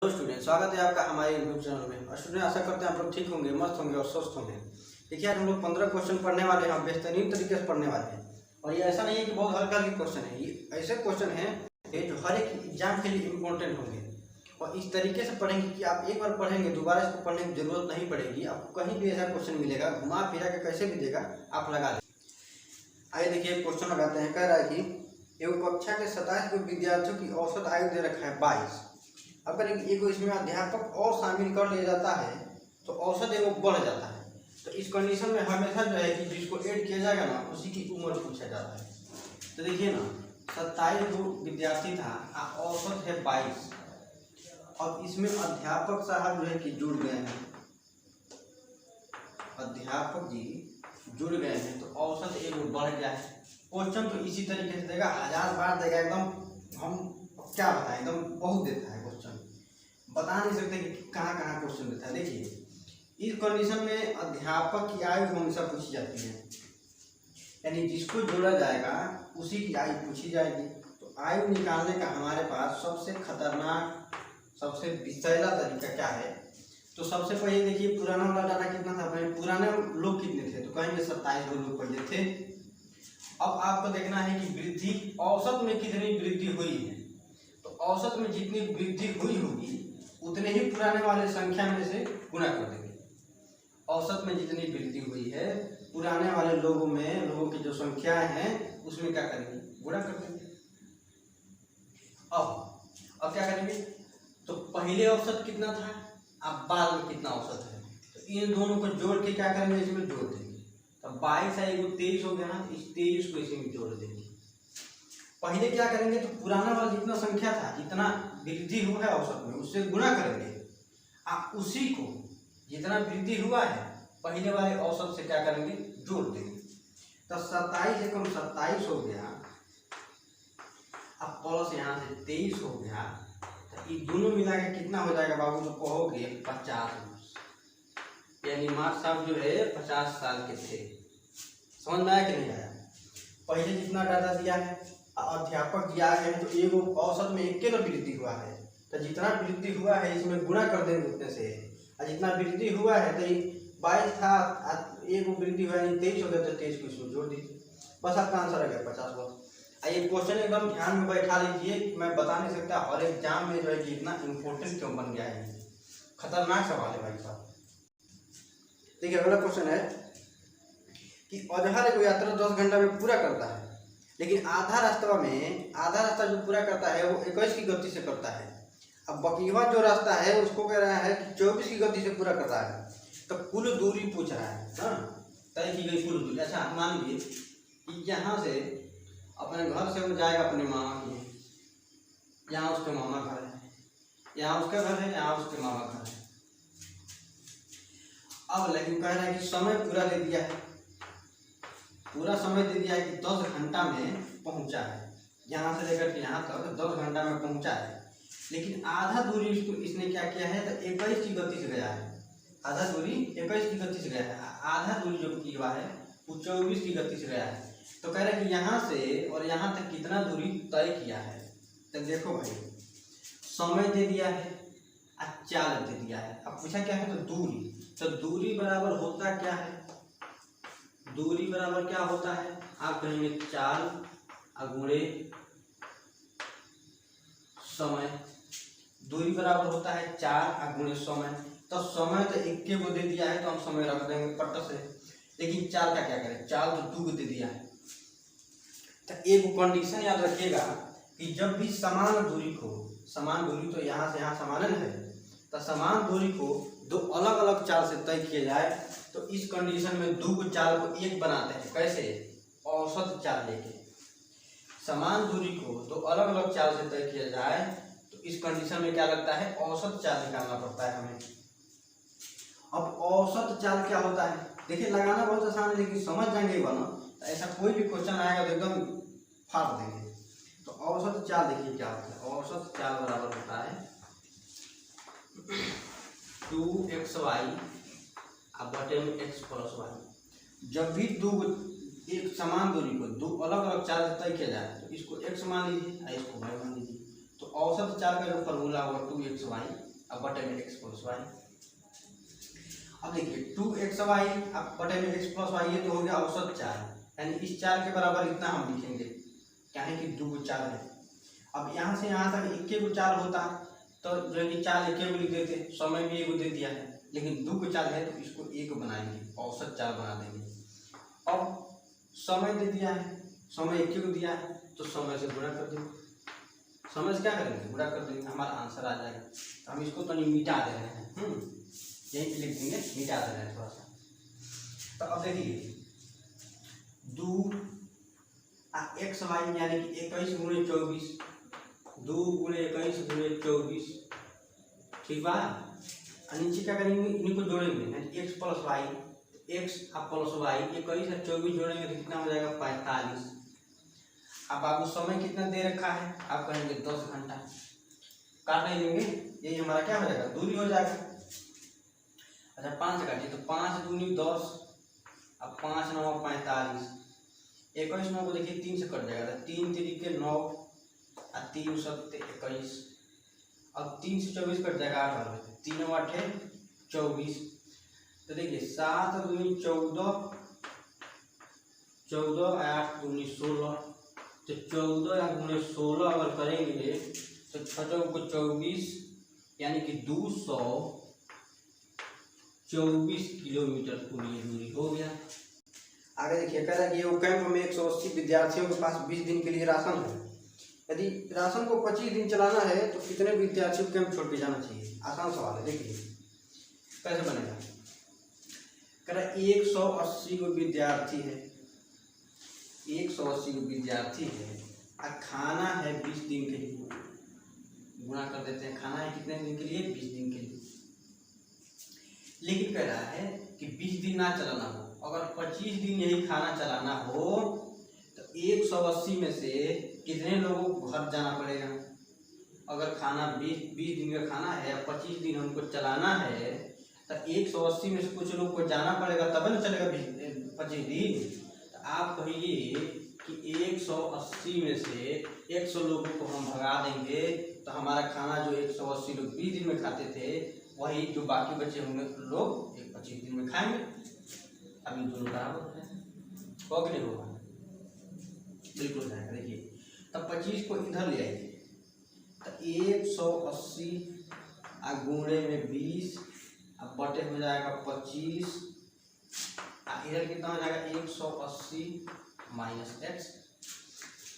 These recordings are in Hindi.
स्टूडेंट, स्वागत है आपका हमारे यूट्यूब चैनल में। और स्टूडेंट, आशा करते हैं आप लोग ठीक होंगे, मस्त होंगे और स्वस्थ होंगे। देखिए, आज हम लोग 15 क्वेश्चन पढ़ने वाले हैं, बेहतरीन तरीके से पढ़ने वाले हैं। और ये ऐसा नहीं है कि बहुत हल्का हल्के क्वेश्चन है, ये ऐसे क्वेश्चन हैं जो हर एक एग्जाम के लिए इम्पोर्टेंट होंगे। और इस तरीके से पढ़ेंगे कि आप एक बार पढ़ेंगे, दोबारा इसको पढ़ने की जरूरत नहीं पड़ेगी। आपको कहीं भी ऐसा क्वेश्चन मिलेगा, घुमा फिरा के कैसे भी देगा, आप लगा लें। आइए देखिए, क्वेश्चन लगाते हैं। कह रहा है कि एवं कक्षा के 27 विद्यार्थियों की औसत आयु दे रखा है 22। अगर एक इसमें अध्यापक और शामिल कर लिया जाता है तो औसत एवं बढ़ जाता है। तो इस कंडीशन में हमेशा जो है कि जिसको ऐड किया जाएगा ना, उसी की उम्र पूछा जाता है। तो देखिए ना, 27 जो विद्यार्थी था, औसत है 22। अब इसमें अध्यापक साहब जो है कि जुड़ गए हैं, अध्यापक जी जुड़ गए हैं, तो औसत एवं बढ़ गया है। क्वेश्चन तो इसी तरीके से देगा, 1000 बार देगा, एकदम हम क्या बताएं, एकदम बहुत देता है क्वेश्चन, बता नहीं सकते कि कहाँ कहाँ क्वेश्चन देता है। देखिए, इस कंडीशन में अध्यापक की आयु हमेशा पूछी जाती है, यानी जिसको जोड़ा जाएगा उसी की आयु पूछी जाएगी। तो आयु निकालने का हमारे पास सबसे खतरनाक, सबसे विषैला तरीका क्या है? तो सबसे पहले देखिए, पुराना वाला डाटा कितना था, पुराने लोग कितने थे, तो कहेंगे 27 लोग पहले थे। अब आपको देखना है कि वृद्धि औसत में कितनी वृद्धि हुई है। तो औसत में जितनी वृद्धि हुई होगी उतने ही पुराने वाले संख्या में से गुणा कर देंगे। औसत में जितनी वृद्धि हुई है, पुराने वाले लोगों में, लोगों की जो संख्याएं हैं उसमें क्या करेंगे, गुणा कर देंगे। अब क्या करेंगे, तो पहले औसत कितना था, अब बाद में कितना औसत है, तो इन दोनों को जोड़ के क्या करेंगे, इसमें जोड़ देंगे। तो 22 है, 23 हो गया ना, इस 23 को इसमें जोड़ देंगे। पहले क्या करेंगे, तो पुराना वाला जितना संख्या था, जितना वृद्धि हुआ है औसत में, उससे गुणा करेंगे। आप उसी को जितना वृद्धि हुआ है पहले वाले औसत से क्या करेंगे, जोड़ देंगे। तो 27 एकम 27 हो गया, अब प्लस यहाँ से 23 हो गया, तो ये दोनों मिला के कितना हो जाएगा बाबू, तो कहोगे 50। यानी मार्क्स साहब जो है 50 साल के थे। समझ में आया कि नहीं आया? पहले जितना डाटा दिया है, अध्यापक दिया है, तो एगो औसत में एक ना वृद्धि हुआ है, तो जितना वृद्धि हुआ है इसमें गुणा कर देंगे उतने से। और जितना वृद्धि हुआ है, तो 22 था, एगो वृद्धि हुआ है 23 हो गया, तो 23 को इसमें जोड़ दीजिए, बस आपका आंसर आ गया 50। ये क्वेश्चन एकदम ध्यान में बैठा लीजिए, मैं बता नहीं सकता हर एग्जाम में जो है कि इतना इम्पोर्टेंट क्यों बन गया है, खतरनाक सवाल है भाई साहब। देखिए, अगला क्वेश्चन है कि अजहर एक यात्रा 10 घंटा में पूरा करता है, लेकिन आधा रास्ता जो पूरा करता है वो 21 की गति से करता है। अब बकीवा जो रास्ता है उसको कह रहा है कि 24 की गति से पूरा करता है। तो कुल दूरी पूछ रहा है ना, तय की गई कुल दूरी। अच्छा, मान लीजिए कि यहाँ से अपने घर से वो जाएगा अपने मामा के, यहाँ उसके मामा घर है, यहाँ उसका घर है, यहाँ उसके मामा घर है। अब लेकिन कह रहा है कि समय पूरा दे दिया है, पूरा समय दे दिया है कि 10 घंटा में पहुंचा है, यहाँ से लेकर के यहाँ तक 10 घंटा में पहुंचा है। लेकिन आधा दूरी इसने क्या किया है, तो 21 की गति से गया है। आधा दूरी 21 की गति से गया है, आधा दूरी जो किया है वो 24 की गति से गया है। तो कह रहा है कि यहाँ से और यहाँ तक कितना दूरी तय किया है। तो देखो भाई, समय दे दिया है और चाल दे दिया है। अब पूछा क्या है, तो दूरी। तो दूरी बराबर होता क्या है, दूरी बराबर क्या होता है, आप कहेंगे चाल गुणे समय। दूरी बराबर होता है 4 गुणे समय। तो समय तो 1 को दे दिया है, तो हम समय रख देंगे पट से। लेकिन चाल का क्या करें, चाल तो 2 को दे दिया है। तो एक कंडीशन याद रखिएगा कि जब भी समान दूरी तो यहाँ से यहाँ समान है, तो समान दूरी को 2 अलग अलग चाल से तय किया जाए, तो इस कंडीशन में 2 चाल को एक बनाते हैं। कैसे? औसत चाल लेके। समान दूरी को 2 अलग अलग चाल से तय किया जाए, तो इस कंडीशन में क्या लगता है, औसत चाल निकालना पड़ता है हमें। अब औसत चाल क्या होता है, देखिए लगाना बहुत आसान है, लेकिन समझ जाएंगे बना, तो ऐसा कोई भी क्वेश्चन आएगा तो एकदम फाड़ देंगे। तो औसत चाल देखिए क्या होता है, औसत चाल बराबर होता है 2xy बटे में x प्लस वाई। जब भी एक समान दूरी को 2 अलग अलग चाल से तय किया जाए, तो इसको x मान लीजिए और इसको y मान लीजिए। तो औसत चाल का जो फॉर्मूला होगा 2xy अब बटे में x प्लस वाई। अब देखिए 2xy अब बटे में x प्लस वाई, ये तो हो गया औसत चाल, यानी इस चाल के बराबर इतना हम लिखेंगे, क्या है कि 2 चाल है। अब यहाँ से यहाँ तक 1 चाल होता तो जो है कि चाल 1 लिख देते, समय भी 1 दे दिया है, लेकिन 2 चाल है तो इसको 1 बनाएंगे, औसत चाल बना देंगे। अब समय दे दिया है, समय 1 दिया है तो समय से गुणा कर देंगे, समय से क्या करेंगे गुणा कर देंगे, हमारा आंसर आ जाएगा। तो हम इसको तो नहीं मिटा दे रहे हैं, यहीं पे लिख देंगे, मिटा दे रहे हैं थोड़ा सा। तो अब देखिए 2 एक्स वाई यानी कि 21 गुणे 24, 2 गुणे 21 गुणे 24, ठीक बा। नीचे क्या करेंगे, इनको जोड़ेंगे, यानी एक्स प्लस वाई, एक्स अब प्लस वाई 21 और 24 जोड़ेंगे तो कितना हो जाएगा 45। अब आपको समय कितना दे रखा है, आप कहेंगे 10 घंटा, काट नहीं देंगे, यही हमारा क्या हो जाएगा दूरी हो जाएगा। अच्छा 5 से काटिए तो 5 दूनी 10, अब 5 9 45, 21 9 को देखिए 3 से कट जाएगा, 3 3 9 और 3 7 21, अब 3 से 24 कट जाएगा 8 3 8 24। तो देखिए 7 दूनी 14, 14 8 दूनी 16, तो 14 या गुणे 16 अगर करेंगे तो 6 को 24, यानी कि 224 किलोमीटर पूरी दूरी हो गया। आगे देखिए कह रहा है कि वो कैंप में 180 विद्यार्थियों के पास 20 दिन के लिए राशन है, यदि राशन को 25 दिन चलाना है तो कितने विद्यार्थियों को कैंप छोड़ के जाना चाहिए। आसान सवाल है, देखिए कैसे बनेगा। कह रहा है 180 को विद्यार्थी है, 180 को विद्यार्थी है और खाना है 20 दिन के लिए, गुणा कर देते हैं, खाना है कितने दिन के लिए 20 दिन के लिए। लेकिन कह रहा है कि 20 दिन ना चलाना हो, अगर 25 दिन यही खाना चलाना हो तो 180 में से कितने लोगों को घर जाना पड़ेगा। अगर खाना 20 दिन का खाना है, 25 दिन हमको चलाना है तो 180 में से कुछ लोग को जाना पड़ेगा, तब न चलेगा 25 दिन। तो आप कहिए कि 180 में से 100 लोगों को हम भगा देंगे तो हमारा खाना जो 180 लोग 20 दिन में खाते थे, वही जो बाकी बचे होंगे लोग 25 दिन में खाएंगे। अभी दोनों बराबर है, हो कि नहीं होगा, बिल्कुल जाएगा। देखिए तब 25 को इधर ले आइए तो 180 गुणे में 20 अब बटे हो जाएगा 25, इधर कितना हो जाएगा 180 माइनस एक्स।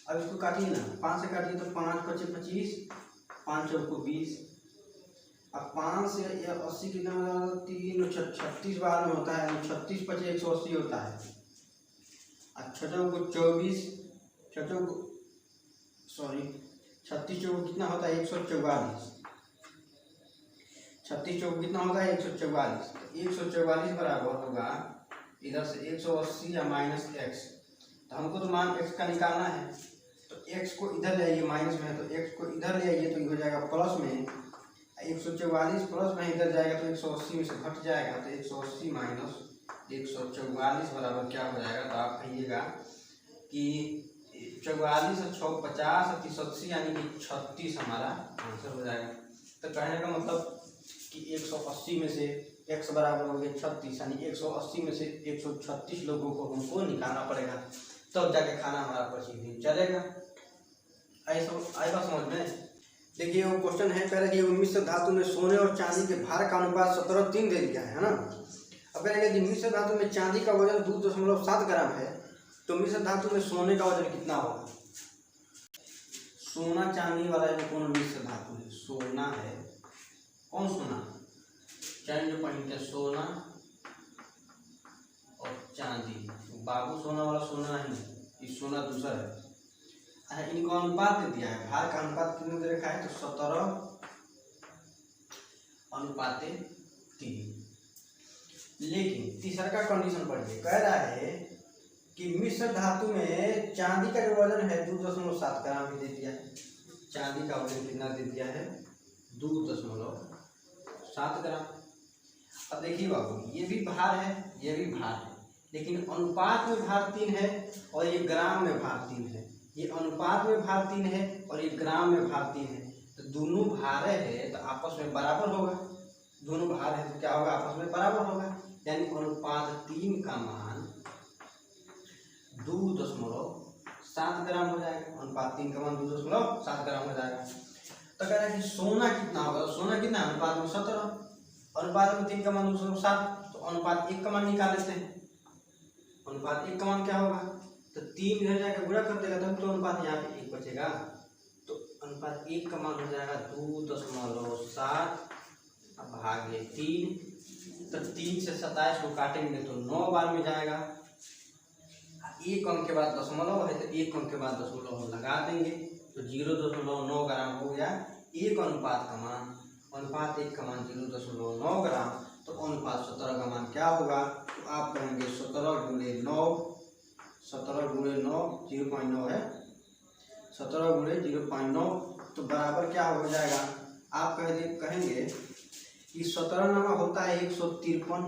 अब इसको काटिए ना, 5 से काटिए तो 5 बचे 25, 5 चौको 20, अब 5 से 80 कितना हो जाएगा 3 36 बार में होता है, 36 पचे 180 होता है। अब 6 को 24, 36 चौको कितना होता है 144, 36 चौको कितना होता है 144, 144 बराबर होगा इधर से 180 या माइनस एक्स। तो हमको तो मान x का निकालना है, तो x को इधर ले आइए, माइनस में है तो x को इधर ले आइए तो ये हो जाएगा प्लस में, 144 प्लस में इधर जाएगा तो 180 में से घट जाएगा, तो 180 माइनस 144 बराबर क्या हो जाएगा। तो आप कहिएगा कि 44 और 6 50 और 30 80 यानी कि 36 हमारा आंसर हो जाएगा। तो कहने का मतलब कि 180 में से x बराबर हो गया 36, यानी 180 में से 136 लोगों को हमको निकालना पड़ेगा, तब जाके खाना हमारा 25 दिन चलेगा। ऐसा आएगा समझ में। देखिए वो क्वेश्चन है, कह रहे कि मिश्र धातु में सोने और चांदी के भार का अनुपात 17:3 दे दिया है ना। अब कह रहे कि मिश्र धातु में चांदी का वजन 2.7 ग्राम है, तो मिश्र धातु में सोने का वजन कितना होगा। सोना चांदी वाला जो कौन मिश्र धातु है, सोना है, कौन सोना, चैन जो पॉइंट है सोना और चांदी, बाबू सोना वाला सोना नहीं, ये सोना दूसरा है। अच्छा इनको अनुपात दे दिया है, भार का अनुपात कितने दे रखा है तो 17:3। लेकिन तीसरा का कंडीशन पढ़िए, कह रहा है कि मिश्र धातु में चांदी का जो वजन है 2.7 ग्राम दे दिया है। चांदी का वजन कितना दे दिया है 2.7 ग्राम। अब देखिए बाबू ये भी भार है, ये भी भार है, लेकिन अनुपात में भार 3 है और ये ग्राम में भार 3 है। ये अनुपात में भार 3 है और ये ग्राम में भार 3 है, तो दोनों भारे है तो आपस में बराबर होगा, दोनों भार है तो क्या होगा, आपस में बराबर होगा। यानी अनुपात 3 का मान 2.7 ग्राम हो जाएगा। अनुपात 3 का मान 2.7 ग्राम हो जाएगा। तो कह रहा है कि सोना कितना होगा, तो सोना कितना है अनुपात में 17, अनुपात में 3 का मान 2.7, तो अनुपात 1 का मान निकाल लेते हैं। अनुपात 1 का मान क्या होगा, तो 3 इधर जाकर गुणा कर देगा तब तो अनुपात यहाँ पे 1 बचेगा। तो अनुपात 1 का मान हो जाएगा 2.7 भागे 3। तो 3 से 27 को काटेंगे तो 9 बार में जाएगा। एक अंक के बाद दशमलव है तो एक अंक के बाद दशमलव हम लगा देंगे तो 0.9 ग्राम हो गया एक अनुपात का मान। अनुपात 1 का मान 0.9 ग्राम, तो अनुपात 17 का मान क्या होगा, तो आप कहेंगे 17 गुणे 9, 17 गुणे 9 0.9 है, 17 गुणे 0.9 तो बराबर क्या हो जाएगा, आप कहेंगे कि 17 नमा होता है 153।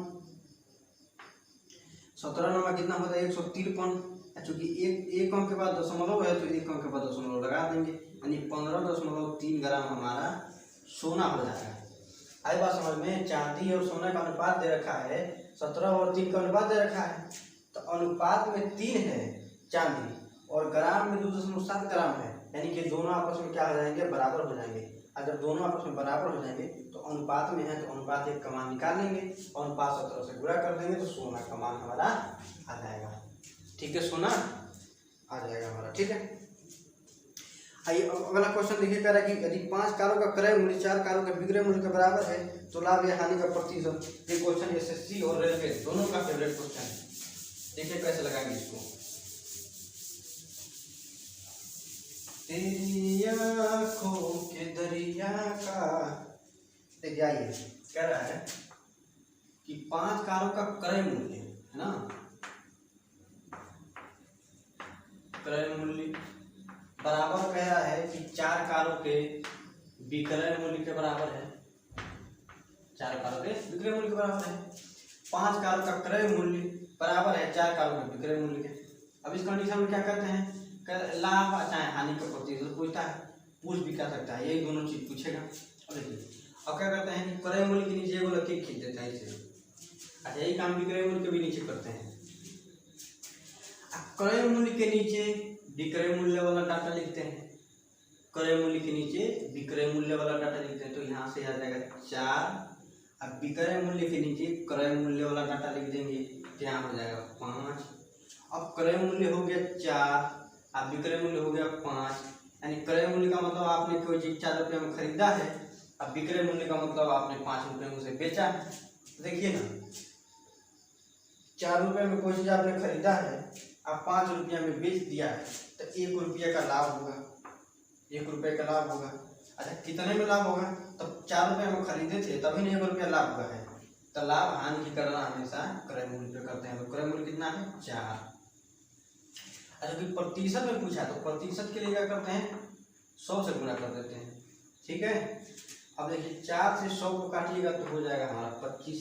17 नमा कितना होता है 153। चूंकि एक अंक के बाद दशमलव है तो एक अंक के बाद दशमलव लगा देंगे, यानी 15.3 ग्राम हमारा सोना हो जाएगा। आई बात समझ में। चांदी और सोना का अनुपात दे रखा है, 17 और 3 का अनुपात दे रखा है, तो अनुपात में 3 है चांदी और ग्राम में 2.7 ग्राम है, यानी कि दोनों आपस में क्या हो जाएंगे, बराबर हो जाएंगे। अगर दोनों आपस में बराबर हो जाएंगे तो अनुपात में है तो अनुपात 1 का मान निकाल लेंगे, अनुपात 17 से गुणा कर देंगे तो सोना का मान हमारा आ जाएगा। ठीक है, सोना आ जाएगा हमारा। ठीक है, आइए अगला क्वेश्चन देखिए, कह रहा है कि यदि 5 कारों का क्रय मूल्य 4 कारों के विक्रय मूल्य के बराबर है तो लाभ या हानि का प्रतिशत। ये क्वेश्चन एसएससी और रेलवे दोनों का फेवरेट क्वेश्चन है। देखिए कैसे लगाएंगे इसको। तेरी आँखों के दरिया का, देखिए आइए कह रहा है कि 5 कारों का क्रय मूल्य है ना, क्रय मूल्य बराबर कह रहा है कि 4 कारों के विक्रय मूल्य के बराबर है, 4 कारों के विक्रय मूल्य के बराबर है। 5 कारों का क्रय मूल्य बराबर है 4 कारों के विक्रय मूल्य के। अब इस कंडीशन में क्या करते हैं, लाभ चाहे हानि का प्रतिशत पूछता है, पूछ भी क्या सकता है, यही दोनों चीज पूछेगा। और देखिए अब क्या करते हैं कि क्रय मूल्य के नीचे एगो लकीर खींच देते हैं इसे। अच्छा, यही काम विक्रय मूल्य के भी नीचे करते हैं। क्रय मूल्य के नीचे विक्रय मूल्य वाला डाटा लिखते हैं, क्रय मूल्य के नीचे विक्रय मूल्य वाला डाटा लिखते हैं, तो यहाँ से आ जाएगा 4। अब विक्रय मूल्य के नीचे क्रय मूल्य वाला डाटा लिख देंगे तो यहाँ हो जाएगा 5। अब क्रय मूल्य हो गया 4, अब विक्रय मूल्य हो गया 5, यानी क्रय मूल्य का मतलब आपने कोई चीज 4 रुपये में खरीदा है, अब विक्रय मूल्य का मतलब आपने 5 रुपये में उसे बेचा है। तो देखिए ना, 4 रुपये में कोई चीज आपने खरीदा है, आप 5 रुपया में बेच दिया है, तो 1 रुपये का लाभ होगा, 1 रुपये का लाभ होगा। अच्छा, कितने में लाभ होगा, तब 4 रुपये में खरीदे थे तभी नहीं 1 रुपया लाभ हुआ है। तो लाभ हानि की गणना हमेशा क्रय मूल्य पे करते हैं, तो क्रय मूल्य कितना है 4। अच्छा, कोई प्रतिशत में पूछा तो प्रतिशत के लिए क्या करते हैं, 100 से गुणा कर देते हैं। ठीक है, अब देखिए 4 से 100 को काटिएगा तो हो जाएगा हमारा 25,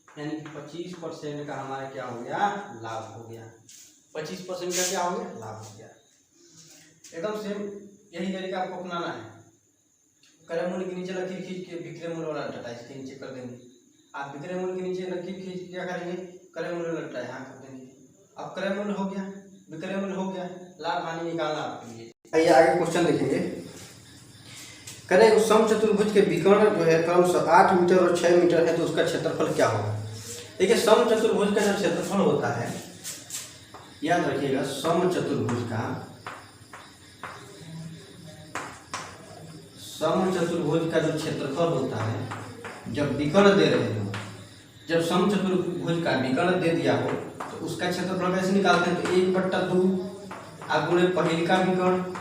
यानी कि 25% का हमारा क्या हो गया, लाभ हो गया। 25% का क्या हो गया, लाभ हो गया। एकदम सेम यही तरीका आपको अपनाना है। क्रय मूल्य के नीचे लकीर खींच के विक्रय मूल्य वाला डाटा इसके नीचे कर देंगे। आप विक्रय मूल्य के नीचे लकीर खींच के क्या करेंगे, क्रय मूल्य वाला डाटा यहाँ कर देंगे। अब क्रय मूल्य हो गया, विक्रय मूल्य हो गया, लाभ हानि निकालना आपके लिए। आइए आगे क्वेश्चन देखेंगे। करें समचतुर्भुज के विकर्ण जो है क्रमशः 8 मीटर और 6 मीटर है तो उसका क्षेत्रफल क्या होगा। देखिए समचतुर्भुज का जो क्षेत्रफल होता है, याद रखिएगा, समचतुर्भुज का जो क्षेत्रफल होता है, जब विकर्ण दे रहे हो, जब समचतुर्भुज का विकर्ण दे दिया हो तो उसका क्षेत्रफल कैसे निकालते हैं, तो 1/2 आगुणे पहले का विकर्ण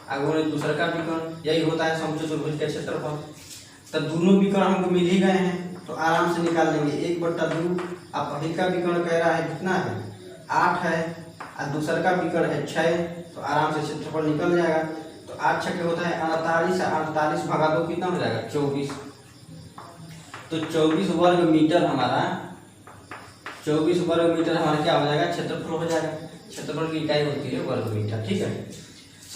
आगुणे दूसरा का विकर्ण, यही होता है समचतुर्भुज का क्षेत्रफल। तो दोनों विकर्ण हमको मिल ही गए हैं तो आराम से निकाल लेंगे 1/2। अब पहले का विकर्ण कह रहा है कितना है, 8 है, और दूसरा का विकर्ण है 6, तो आराम से क्षेत्रफल निकल जाएगा। तो 8 6 होता है 48, 48 भागा 2 कितना हो जाएगा 24। तो 24 वर्ग मीटर हमारा, 24 वर्ग मीटर हमारा क्या हो जाएगा, क्षेत्रफल हो जाएगा। क्षेत्रफल की इकाई होती है वर्ग मीटर। ठीक है,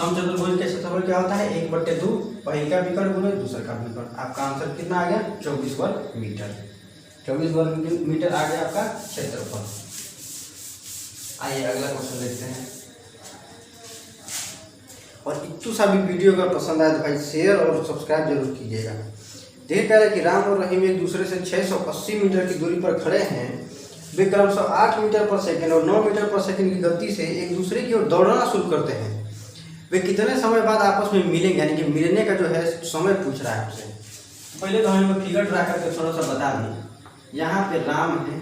समचतुर्भुज के क्षेत्रफल क्या होता है 1/2, पहले का विकर्ण गुणे दूसरे का विकर्ण। आपका आंसर कितना आ गया 24 वर्ग मीटर। 24 वर्ग मीटर आ गया आपका क्षेत्रफल। आइए अगला क्वेश्चन देखते हैं। और इतू सा भी वीडियो अगर पसंद आए तो भाई शेयर और सब्सक्राइब जरूर कीजिएगा। देख पा रहे कि राम और रहीम एक दूसरे से 680 मीटर की दूरी पर खड़े हैं। वे क्रमशः 8 मीटर पर सेकंड और 9 मीटर पर सेकंड की गति से एक दूसरे की ओर दौड़ना शुरू करते हैं। वे कितने समय बाद आपस में मिलेंगे, यानी कि मिलने का जो है समय पूछ रहा है आपसे। पहले तो हमें फिगर ड्रा करके थोड़ा सा बता दें। यहाँ पे राम है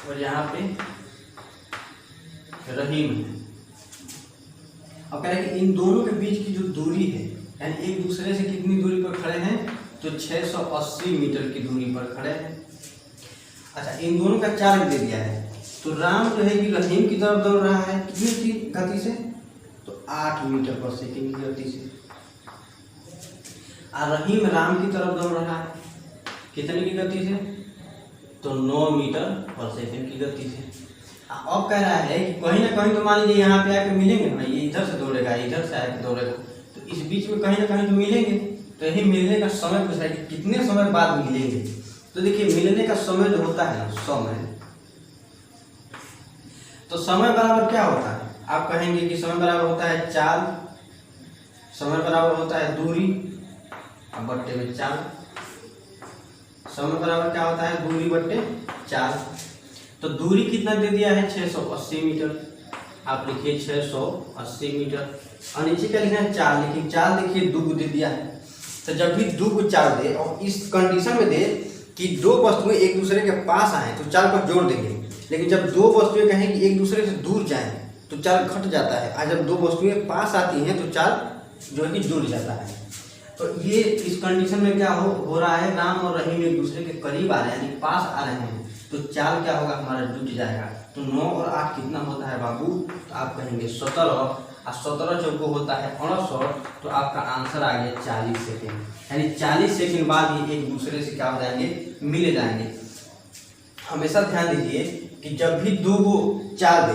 और यहाँ पे रहीम है। अब कह रहे हैं कि इन दोनों के बीच की जो दूरी है, यानी एक दूसरे से कितनी दूरी पर खड़े हैं, तो 680 मीटर की दूरी पर खड़े हैं। अच्छा, इन दोनों का चार्ज दे दिया है। तो राम जो है कि रहीम की तरफ दौड़ रहा है कितनी की गति से, तो 8 मीटर पर सेकंड की गति से। और रहीम राम की तरफ दौड़ रहा है कितने की गति से, तो 9 मीटर पर सेकंड की गति से। अब कह रहा है कि कहीं ना कहीं तो मान लीजिए यहाँ पे आके मिलेंगे ना, ये इधर से दौड़ेगा इधर से आके दौड़ेगा, तो इस बीच में कहीं ना कहीं तो मिलेंगे। तो यही मिलने का समय पूछ रहा है कि कितने समय बाद मिलेंगे। तो देखिए मिलने का समय जो होता है ना, समय, तो समय बराबर क्या होता है, आप कहेंगे कि समय बराबर होता है चाल, समय बराबर होता है दूरी अब बट्टे में चाल। समय बराबर क्या होता है, दूरी बट्टे चाल। तो दूरी कितना दे दिया है 680 मीटर। आप लिखिए 680 मीटर और नीचे क्या लिखना है चाल, लेकिन चाल देखिए दुगुना दे दिया है। तो जब भी दुगुना चाल दे और इस कंडीशन में दे कि दो वस्तुएं एक दूसरे के पास आए तो चाल को जोड़ देंगे। लेकिन जब दो वस्तुएं कहें कि एक दूसरे से दूर जाएं तो चाल घट जाता है, और जब दो वस्तुएं पास आती हैं तो चाल जो है कि जुड़ जाता है। तो ये इस कंडीशन में क्या हो रहा है, राम और रहीम एक दूसरे के करीब आ रहे हैं, यानी पास आ रहे हैं, तो चाल क्या होगा हमारा जुट जाएगा। तो 9 और 8 कितना होता है बाबू, तो आप कहेंगे 17 और 17 चौको होता है 68। तो आपका आंसर आ गया 40 सेकेंड, यानी 40 सेकेंड बाद ही एक दूसरे से क्या हो जाएंगे, मिल जाएंगे। हमेशा ध्यान दीजिए कि जब भी दो गो चाल दे,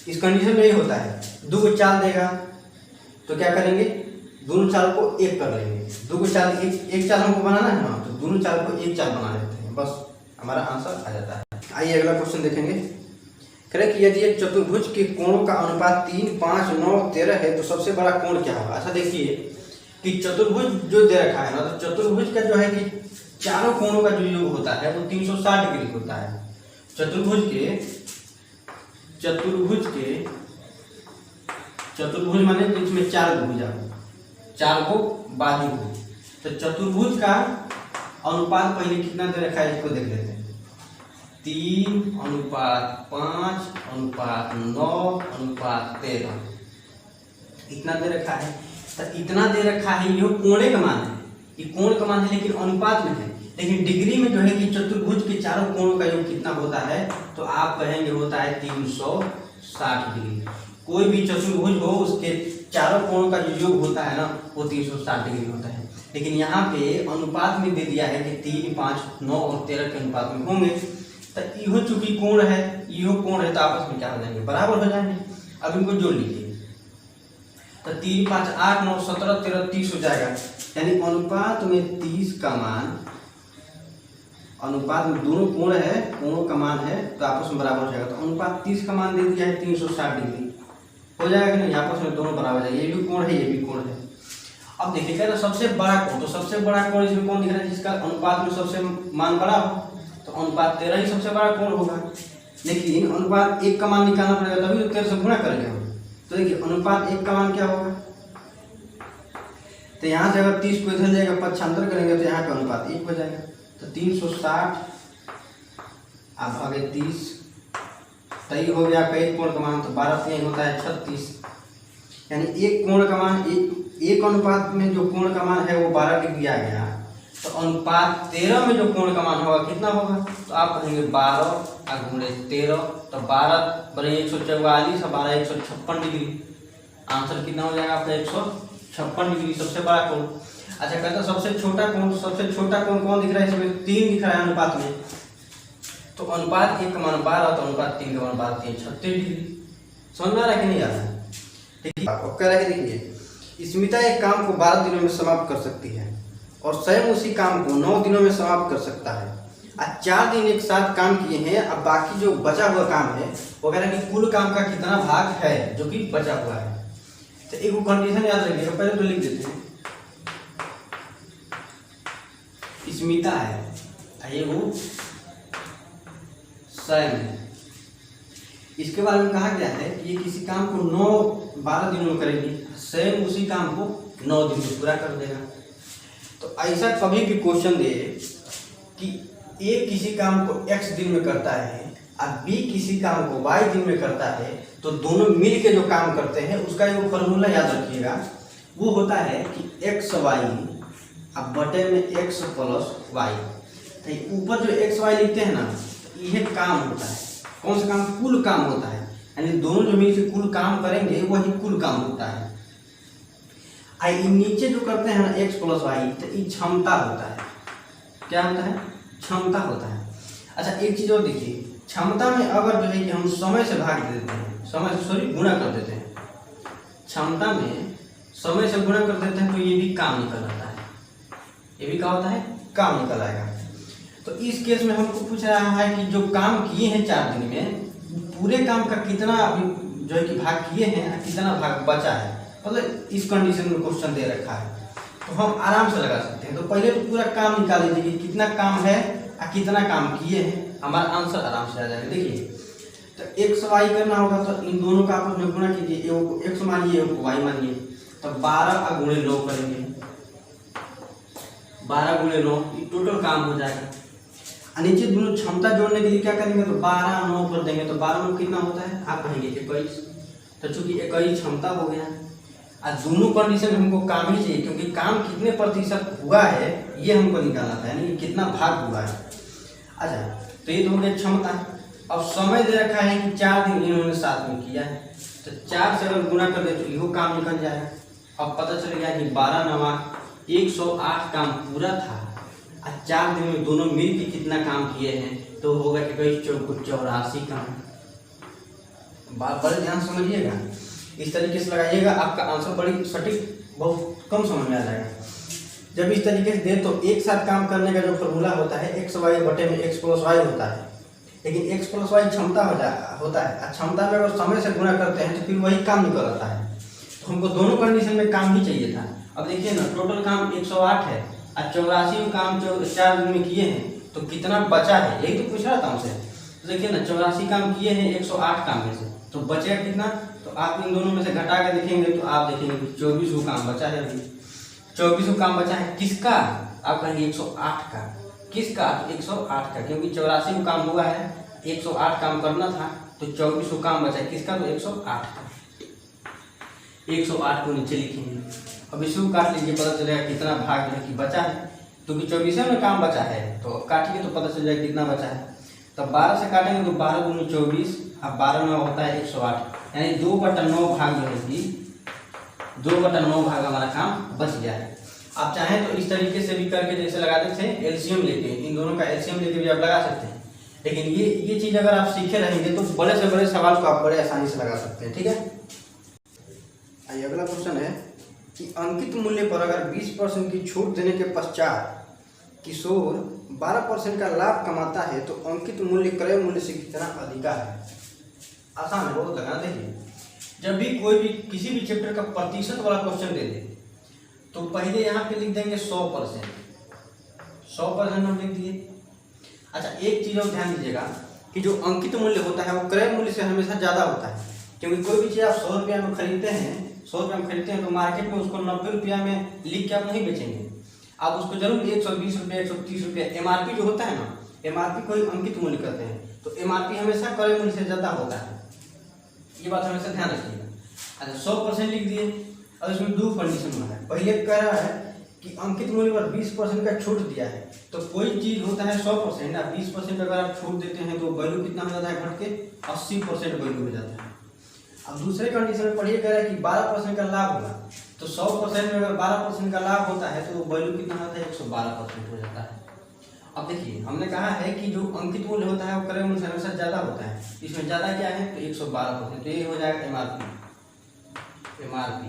इस कंडीशन में ये होता है, दो गो चाल देगा तो क्या करेंगे, दोनों चाल को एक कर लेंगे। दो गो चाल एक चाल हमको बनाना है ना, तो दोनों चाल को एक चाल बना लेते हैं, बस हमारा आंसर आ जाता है। आइए अगला क्वेश्चन देखेंगे। कह रहे कि यदि एक चतुर्भुज के कोणों का अनुपात 3, 5, 9, 13 है तो सबसे बड़ा कोण क्या होगा। अच्छा देखिए कि चतुर्भुज जो दे रखा है ना, तो चतुर्भुज का जो है कि चारों कोणों का जो योग होता है वो 360 डिग्री होता है। चतुर्भुज माने इसमें 4 भुजा, 4 को बाजू हो। तो चतुर्भुज का अनुपात पहले कितना दे रखा है इसको देख लेते हैं। 3:5:9:13 इतना दे रखा है। तो इतना दे रखा है, ये कोणे का मान है, ये कोण का मान है लेकिन अनुपात में है। लेकिन डिग्री में जो है कि चतुर्भुज के चारों कोणों का योग कितना होता है, तो आप कहेंगे होता है 360 डिग्री। कोई भी चतुर्भुज हो उसके चारों कोणों का जो योग होता है ना वो 360 डिग्री होता है। लेकिन यहाँ पे अनुपात में दे दिया है कि 3, 5, 9 और 13 के अनुपात में होंगे। तो इहो चूंकि कोण है, इहो कोण है, तो आपस में क्या हो जाएंगे, बराबर हो जाएंगे। अब इनको जोड़ लीजिए तो 3, 5, 8, 9, 17, 13, 30 हो जाएगा। यानी अनुपात में 30 का मान, अनुपात में दोनों कोण है, कोणों का मान है तो आपस में बराबर हो जाएगा। तो अनुपात 30 का मान दे दिया है 360 डिग्री हो जाएगा कि नहीं, आपस में दोनों बराबर है। ये भी कोण है, ये भी कोण है। अब देखिएगा ना सबसे बड़ा कोण, तो सबसे बड़ा कोण इसमें कौन दिख रहा है, जिसका अनुपात में सबसे मान बड़ा हो, तो अनुपात 13 ही सबसे बड़ा कोण होगा। लेकिन अनुपात 1 का मान निकालना पड़ेगा, तभी तो 13 से गुणा करेंगे हम। तो देखिए अनुपात 1 का मान क्या होगा, तो यहाँ से अगर 30 को इधर जाएगा पक्षांतर करेंगे तो यहाँ का अनुपात 1 हो जाएगा। तो 360 आप भागे 30, तय हो गया कई कोण का मान, तो 12 3 होता है 36। यानी एक कोण का मान, एक अनुपात में जो कोण का मान है वो 12 डिग्री आ गया। तो अनुपात 13 में जो कोण का मान होगा कितना होगा, तो आप कहेंगे 12 गुणे 13, तो 12 बड़े 144 और 12 156 डिग्री। आंसर कितना हो जाएगा आपका 156 डिग्री, सबसे बड़ा कोण। अच्छा कहता सबसे छोटा कोण, तो सबसे छोटा कोण कौन दिख रहा है, इसमें 3 दिख रहा है अनुपात में। तो अनुपात 1 का मान 12, तो अनुपात 3 का मान 12, 3 36 डिग्री। समझ में आ रहा है कि नहीं आ रहा है। देखिए अब कह रहे हैं, देखिए स्मिता एक काम को 12 दिनों में समाप्त कर सकती है और स्वयं उसी काम को 9 दिनों में समाप्त कर सकता है। आज 4 दिन एक साथ काम किए हैं, अब बाकी जो बचा हुआ काम है वो कह रहा है कि कुल काम का कितना भाग है जो कि बचा हुआ है। तो एक कंडीशन याद रखिएगा, पहले तो लिख देते हैं स्मिता है, ये वो स्वयं है। इसके बारे में कहा गया है कि ये किसी काम को 12 दिनों में करेगी, स्वयं उसी काम को 9 दिन में पूरा कर देगा। तो ऐसा कभी भी क्वेश्चन दे कि ए किसी काम को x दिन में करता है और बी किसी काम को y दिन में करता है, तो दोनों मिल के जो काम करते हैं उसका एक फॉर्मूला याद रखिएगा, वो होता है कि x y अब बटे में x प्लस y। तो ऊपर जो x y लिखते हैं ना, यह काम होता है। कौन सा काम? कुल काम होता है, यानी दोनों जो मिल के कुल काम करेंगे वही कुल काम होता है। आई नीचे जो करते हैं ना x प्लस वाई, तो ये क्षमता होता है। क्या होता है? क्षमता होता है। अच्छा एक चीज और देखिए, क्षमता में अगर जो है कि हम समय से भाग देते हैं, समय से सॉरी गुणा कर देते हैं, क्षमता में समय से गुणा कर देते हैं, तो ये भी काम निकल आता है। ये भी क्या होता है? काम निकल आएगा। तो इस केस में हमको पूछ रहा है कि जो काम किए हैं 4 दिन में, पूरे काम का कितना जो है कि भाग किए हैं, कितना भाग बचा है, मतलब इस कंडीशन में क्वेश्चन दे रखा है। तो हम आराम से लगा सकते हैं। तो पहले तो पूरा काम निकाल लीजिए कि कितना काम है और कितना काम किए हैं, हमारा आंसर आराम से आ जाएगा। देखिए तो एक्स वाई करना होगा, तो इन दोनों का आपस में गुणा कीजिए, एक्स मानिए वाई मानिए, तो 12 गुणे 9 करेंगे, 12 गुणे 9 टोटल काम हो जाएगा। नीचे दोनों क्षमता जोड़ने के लिए क्या करेंगे, तो 12 9 कर देंगे, तो 12 9 कितना होता है? आप कहेंगे 21। तो चूंकि 21 क्षमता हो गया, और दोनों कंडीशन हमको काम ही चाहिए, क्योंकि काम कितने प्रतिशत हुआ है ये हमको निकालना था, यानी कितना भाग हुआ है। अच्छा तो ये तो हो गया क्षमता। अब समय दे रखा है कि 4 दिन इन्होंने साथ में किया है, तो 4 से अगर गुणा कर दे तो ये काम निकल जाएगा। अब पता चल गया कि 12 9 108 काम पूरा था, 4 दिन में दोनों मिल के कितना काम किए हैं, तो होगा 21 चौक 84 काम। बात बड़े ध्यान समझिएगा, इस तरीके से लगाइएगा, आपका आंसर बड़ी सटीक बहुत कम समय में आ जाएगा। जब इस तरीके से दे तो एक साथ काम करने का जो फॉर्मूला होता है एक्स वाई बटे में एक्स प्लस वाई होता है, लेकिन एक्स प्लस वाई क्षमता होता है। क्षमता में अगर समय से गुणा करते हैं तो फिर वही काम निकल आता है। तो हमको दोनों कंडीशन में काम ही चाहिए था। अब देखिए ना, टोटल काम 108 है और 84 काम जो 4 दिन में किए हैं, तो कितना बचा है यही तो पूछ रहा था हमसे। तो देखिए ना, 84 काम किए हैं 108 काम में से, तो बचेगा कितना? तो आप इन दोनों में से घटा के देखेंगे तो आप देखेंगे कि 24 काम बचा है। अभी 24 काम बचा है, किसका? आप कहेंगे 108 का। किसका? 108 का, क्योंकि 84 काम हुआ है, 108 काम करना था, तो 24 काम बचा है, किसका? तो 108 का। 108 को नीचे लिखेंगे, अब इसको काट लीजिए, पता चलेगा कितना भाग जो है कि बचा है, क्योंकि 24 में काम बचा है, तो काटिए तो पता चल जाएगा कितना बचा है। तब 12 से काटेंगे तो 12 दूनी 24, अब 12 में होता है 108, यानी 2/9 भाग जो है कि 2/9 भाग हमारा काम बच गया है। आप चाहें तो इस तरीके से भी करके जैसे लगा देते हैं, एलसीएम लेके, इन दोनों का एलसीएम लेके भी आप लगा सकते हैं। लेकिन ये चीज़ अगर आप सीखे रहेंगे तो बड़े से बड़े सवाल को आप बड़े आसानी से लगा सकते हैं। ठीक है, आइए अगला क्वेश्चन है कि अंकित मूल्य पर अगर 20% की छूट देने के पश्चात किशोर 12% का लाभ कमाता है, तो अंकित मूल्य क्रय मूल्य से कितना अधिक है? आसान है, बहुत लगा। देखिए जब भी कोई भी किसी भी चैप्टर का प्रतिशत वाला क्वेश्चन दे दे, तो पहले यहाँ पे लिख देंगे 100%। 100% हम लिख दिए। अच्छा एक चीज़ और ध्यान दीजिएगा कि जो अंकित मूल्य होता है वो क्रय मूल्य से हमेशा ज़्यादा होता है, क्योंकि कोई भी चीज़ आप 100 रुपया में खरीदते हैं, 100 रुपये में खरीदते हैं, तो मार्केट में उसको 90 रुपया में लिख के आप नहीं बेचेंगे, आप उसको जरूर 120 रुपये 130 रुपये एमआरपी जो होता है ना, एमआरपी को ही अंकित मूल्य कहते हैं। तो एमआरपी हमेशा क्रय मूल्य से ज़्यादा होता है, ये बात हमेशा ध्यान रखिएगा। अच्छा 100% लिख दिए। अब इसमें 2 कंडीशन में है। पहले कह रहा है कि अंकित मूल्य पर 20% का छूट दिया है, तो कोई चीज़ होता है 100% ना, 20% अगर आप छूट देते हैं तो वैल्यू कितना हो जाता है? घट के 80% वैल्यू हो जाता है। अब दूसरे कंडीशन में पढ़िए, कह रहा है कि 12% का लाभ होगा, तो 100% में अगर 12% का लाभ होता है तो वैल्यू कितना होता है? 112% हो जाता है। अब देखिए हमने कहा है कि जो अंकित मूल्य होता है वो क्रय मूल्य से हमेशा ज़्यादा होता है, इसमें ज़्यादा क्या है? तो 112%, तो ये हो जाएगा एमआरपी। MRP।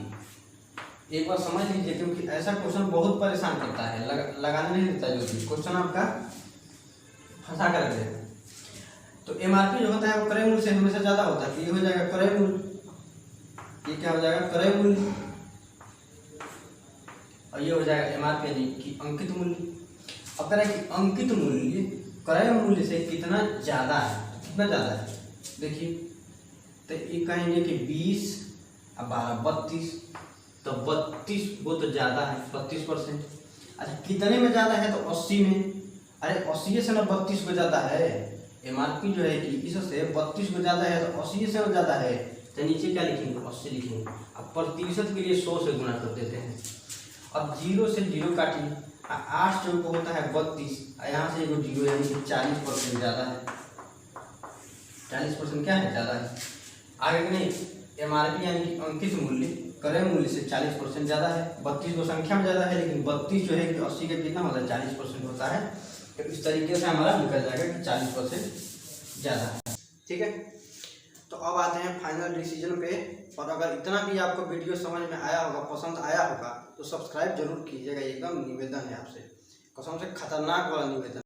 एक बार समझ लीजिए, क्योंकि ऐसा क्वेश्चन बहुत परेशान करता है, लगाने नहीं देता, जो भी क्वेश्चन आपका फंसा कर रख देगा। तो MRP जो होता है वो क्रय मूल्य से हमेशा ज़्यादा होता है, तो ये हो जाएगा क्रय मूल्य, ये क्या हो जाएगा क्रय मूल्य, और ये हो जाएगा MRP यानी कि अंकित मूल्य। अब कह रहा है कि अंकित मूल्य क्रय मूल्य से कितना ज़्यादा है, कितना ज़्यादा है, देखिए तो ये कहेंगे कि 20 और 12 32, तो 32 वो तो ज़्यादा है 32%। अच्छा कितने में ज़्यादा है, तो 80 में। अरे 80 से ना 32 को ज़्यादा है, MRP जो है कि इससे 32 को ज़्यादा है, तो 80 से ज़्यादा है, तो नीचे क्या लिखेंगे 80 लिखेंगे। अब प्रतिशत के लिए 100 से गुणा कर देते हैं। अब 0 से 0 काटिए, 8 चौक होता है 32, यहाँ से एगो 0 यानी कि 40% ज़्यादा है, 40% क्या है ज़्यादा है। आगे कि नहीं, MRP यानी कि अंकित मूल्य क्रय मूल्य से 40% ज़्यादा है। 32 को संख्या में ज़्यादा है, लेकिन 32 जो है कि 80 का कितना होता है 40% होता है, तो इस तरीके से हमारा निकल जाएगा कि 40% ज़्यादा है। ठीक है, तो अब आते हैं फाइनल डिसीजन पे। और अगर इतना भी आपको वीडियो समझ में आया होगा, पसंद आया होगा, तो सब्सक्राइब जरूर कीजिएगा, एकदम निवेदन है आपसे, कसम से खतरनाक वाला निवेदन।